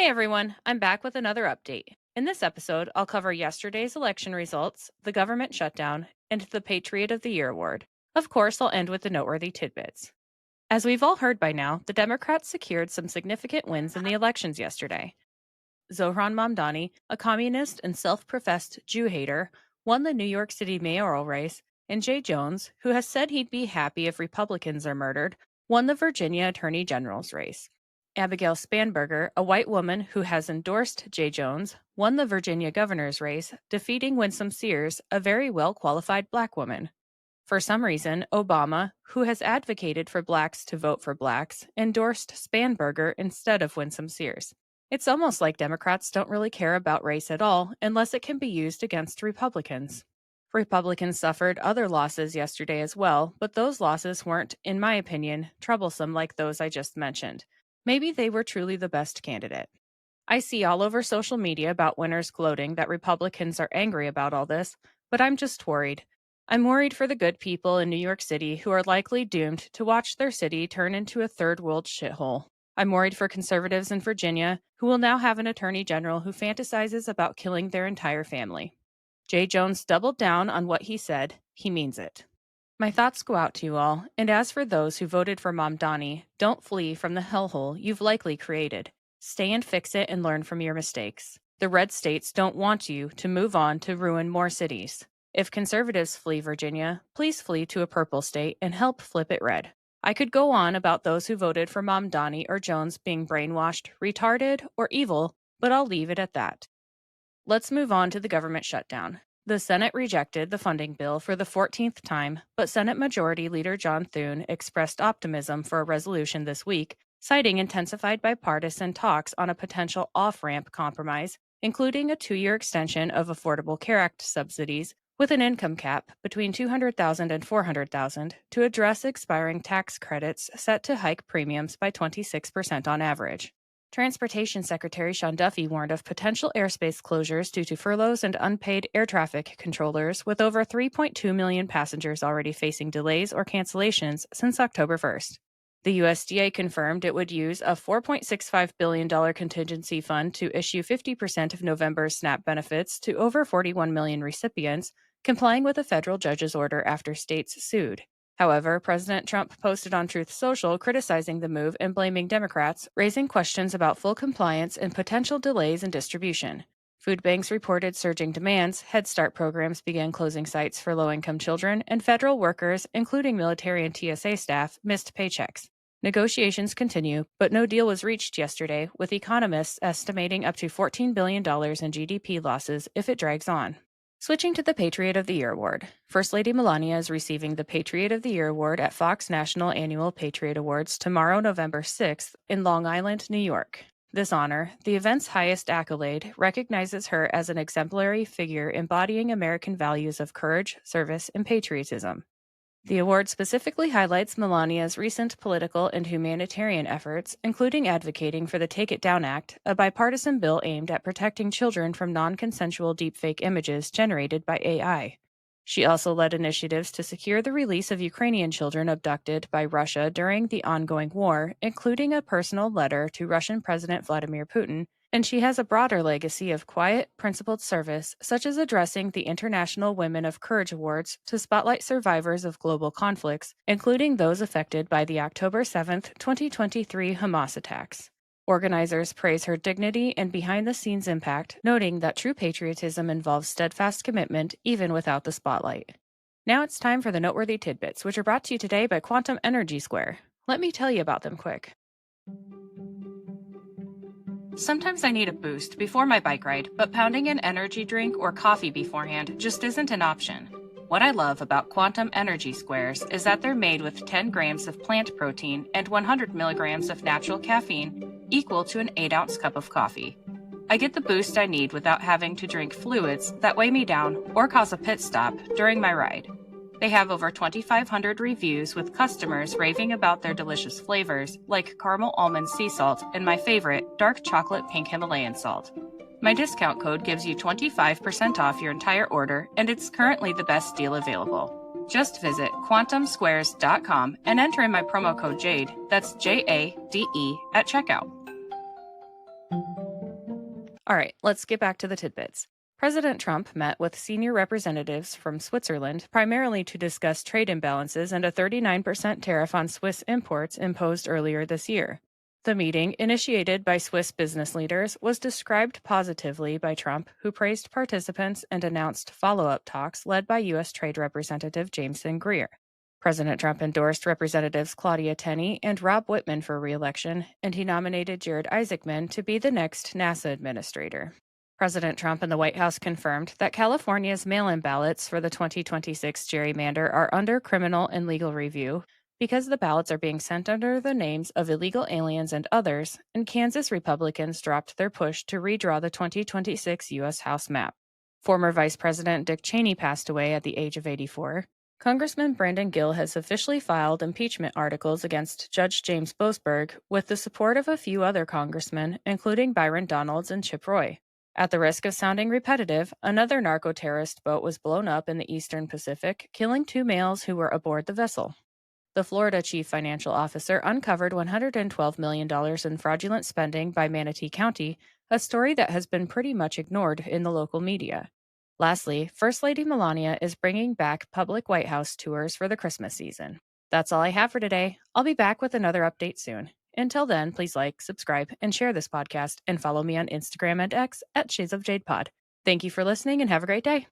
Hey everyone, I'm back with another update. In this episode, I'll cover yesterday's election results, the government shutdown, and the Patriot of the Year award. Of course, I'll end with the noteworthy tidbits. As we've all heard by now, the Democrats secured some significant wins in the elections yesterday. Zohran Mamdani, a communist and self professed Jew hater, won the New York City mayoral race, and Jay Jones, who has said he'd be happy if Republicans are murdered, won the Virginia Attorney General's race. Abigail Spanberger, a white woman who has endorsed Jay Jones, won the Virginia governor's race, defeating Winsome Sears, a very well qualified black woman. For some reason, Obama, who has advocated for blacks to vote for blacks, endorsed Spanberger instead of Winsome Sears. It's almost like Democrats don't really care about race at all unless it can be used against Republicans. Republicans suffered other losses yesterday as well, but those losses weren't, in my opinion, troublesome like those I just mentioned. Maybe they were truly the best candidate. I see all over social media about winners gloating that Republicans are angry about all this, but I'm just worried. I'm worried for the good people in New York City who are likely doomed to watch their city turn into a third world shithole. I'm worried for conservatives in Virginia who will now have an attorney general who fantasizes about killing their entire family. Jay Jones doubled down on what he said. He means it. My thoughts go out to you all, and as for those who voted for Mamdani, don't flee from the hellhole you've likely created. Stay and fix it and learn from your mistakes. The red states don't want you to move on to ruin more cities. If conservatives flee Virginia, please flee to a purple state and help flip it red. I could go on about those who voted for Mamdani or Jones being brainwashed, retarded, or evil, but I'll leave it at that. Let's move on to the government shutdown. The Senate rejected the funding bill for the 14th time, but Senate Majority Leader John Thune expressed optimism for a resolution this week, citing intensified bipartisan talks on a potential off-ramp compromise, including a 2-year extension of Affordable Care Act subsidies with an income cap between $200,000 and $400,000 to address expiring tax credits set to hike premiums by 26% on average. Transportation Secretary Sean Duffy warned of potential airspace closures due to furloughs and unpaid air traffic controllers, with over 3.2 million passengers already facing delays or cancellations since October 1st. The USDA confirmed it would use a $4.65 billion contingency fund to issue 50% of November's SNAP benefits to over 41 million recipients, complying with a federal judge's order after states sued. However, President Trump posted on Truth Social criticizing the move and blaming Democrats, raising questions about full compliance and potential delays in distribution. Food banks reported surging demands, Head Start programs began closing sites for low-income children, and federal workers, including military and TSA staff, missed paychecks. Negotiations continue, but no deal was reached yesterday, with economists estimating up to $14 billion in GDP losses if it drags on. Switching to the Patriot of the Year award. First Lady Melania is receiving the Patriot of the Year award at Fox National Annual Patriot Awards tomorrow, November 6th, in Long Island, New York. This honor, the event's highest accolade, recognizes her as an exemplary figure embodying American values of courage, service, and patriotism. The award specifically highlights Melania's recent political and humanitarian efforts, including advocating for the Take It Down Act, a bipartisan bill aimed at protecting children from non-consensual deepfake images generated by AI. She also led initiatives to secure the release of Ukrainian children abducted by Russia during the ongoing war, including a personal letter to Russian President Vladimir Putin, and she has a broader legacy of quiet, principled service, such as addressing the International Women of Courage Awards to spotlight survivors of global conflicts, including those affected by the October 7, 2023 Hamas attacks. Organizers praise her dignity and behind-the-scenes impact, noting that true patriotism involves steadfast commitment even without the spotlight. Now it's time for the noteworthy tidbits, which are brought to you today by Quantum Energy Square. Let me tell you about them quick. Sometimes I need a boost before my bike ride, but pounding an energy drink or coffee beforehand just isn't an option. What I love about Quantum Energy Squares is that they're made with 10 grams of plant protein and 100 milligrams of natural caffeine, equal to an 8-ounce cup of coffee. I get the boost I need without having to drink fluids that weigh me down or cause a pit stop during my ride. They have over 2,500 reviews with customers raving about their delicious flavors, like caramel almond sea salt and my favorite, dark chocolate pink Himalayan salt. My discount code gives you 25% off your entire order, and it's currently the best deal available. Just visit quantumsquares.com and enter in my promo code JADE, that's JADE, at checkout. All right, let's get back to the tidbits. President Trump met with senior representatives from Switzerland primarily to discuss trade imbalances and a 39% tariff on Swiss imports imposed earlier this year. The meeting, initiated by Swiss business leaders, was described positively by Trump, who praised participants and announced follow up talks led by U.S. Trade Representative Jameson Greer. President Trump endorsed Representatives Claudia Tenney and Rob Whitman for re-election, and he nominated Jared Isaacman to be the next NASA administrator. President Trump and the White House confirmed that California's mail-in ballots for the 2026 gerrymander are under criminal and legal review because the ballots are being sent under the names of illegal aliens and others, and Kansas Republicans dropped their push to redraw the 2026 U.S. House map. Former Vice President Dick Cheney passed away at the age of 84. Congressman Brandon Gill has officially filed impeachment articles against Judge James Boasberg with the support of a few other congressmen, including Byron Donalds and Chip Roy. At the risk of sounding repetitive, another narco-terrorist boat was blown up in the eastern Pacific, killing 2 males who were aboard the vessel. The Florida chief financial officer uncovered $112 million in fraudulent spending by Manatee County, a story that has been pretty much ignored in the local media. Lastly, First Lady Melania is bringing back public White House tours for the Christmas season. That's all I have for today. I'll be back with another update soon. Until then, please like, subscribe, and share this podcast, and follow me on Instagram and X at Shades of Jade Pod. Thank you for listening and have a great day.